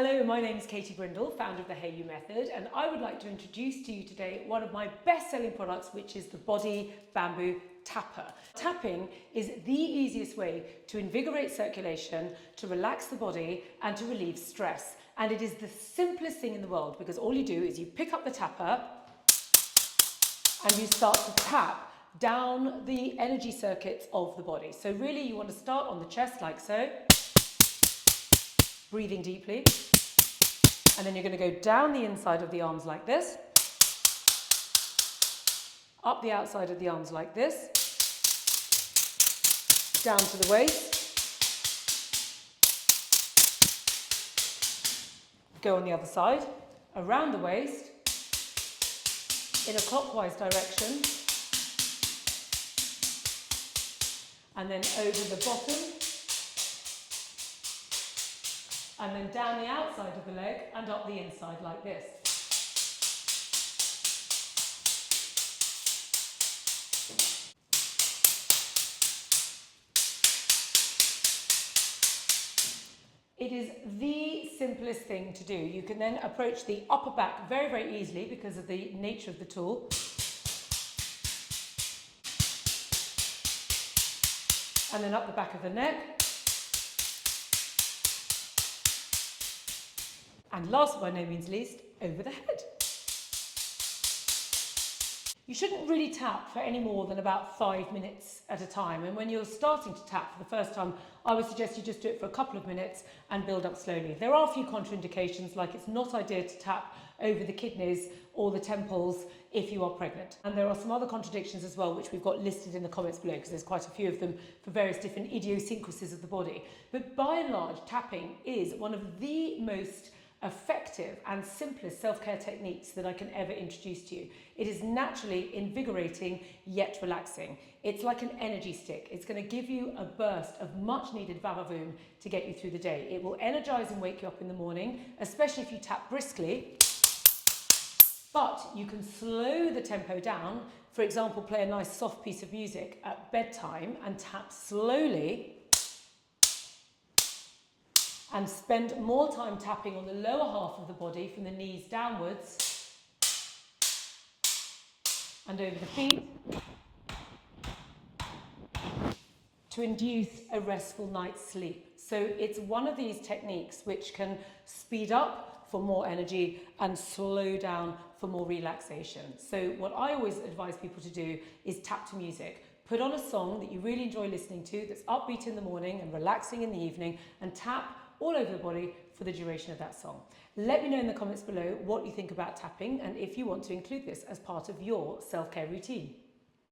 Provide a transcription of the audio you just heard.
Hello, my name is Katie Brindle, founder of the Hayo'u Method, and I would like to introduce to you today one of my best-selling products, which is the Hayo'u Bamboo Tapper. Tapping is the easiest way to invigorate circulation, to relax the body, and to relieve stress. And it is the simplest thing in the world because all you do is you pick up the tapper and you start to tap down the energy circuits of the body. So really you want to start on the chest like so, breathing deeply, and then you're going to go down the inside of the arms like this, up the outside of the arms like this, down to the waist, go on the other side, around the waist, in a clockwise direction, and then over the bottom, and then down the outside of the leg and up the inside like this. It is the simplest thing to do. You can then approach the upper back very, very easily because of the nature of the tool. And then up the back of the neck. And last but by no means least, over the head. You shouldn't really tap for any more than about 5 minutes at a time. And when you're starting to tap for the first time, I would suggest you just do it for a couple of minutes and build up slowly. There are a few contraindications, like it's not ideal to tap over the kidneys or the temples if you are pregnant. And there are some other contradictions as well, which we've got listed in the comments below, because there's quite a few of them for various different idiosyncrasies of the body. But by and large, tapping is one of the most effective and simplest self-care techniques that I can ever introduce to you. It is naturally invigorating yet relaxing. It's like an energy stick. It's going to give you a burst of much needed va-va-voom to get you through the day. It will energize and wake you up in the morning, especially if you tap briskly, but you can slow the tempo down. For example, play a nice soft piece of music at bedtime and tap slowly, and spend more time tapping on the lower half of the body from the knees downwards and over the feet to induce a restful night's sleep. So it's one of these techniques which can speed up for more energy and slow down for more relaxation. So what I always advise people to do is tap to music. Put on a song that you really enjoy listening to that's upbeat in the morning and relaxing in the evening, and tap all over the body for the duration of that song. Let me know in the comments below what you think about tapping and if you want to include this as part of your self-care routine.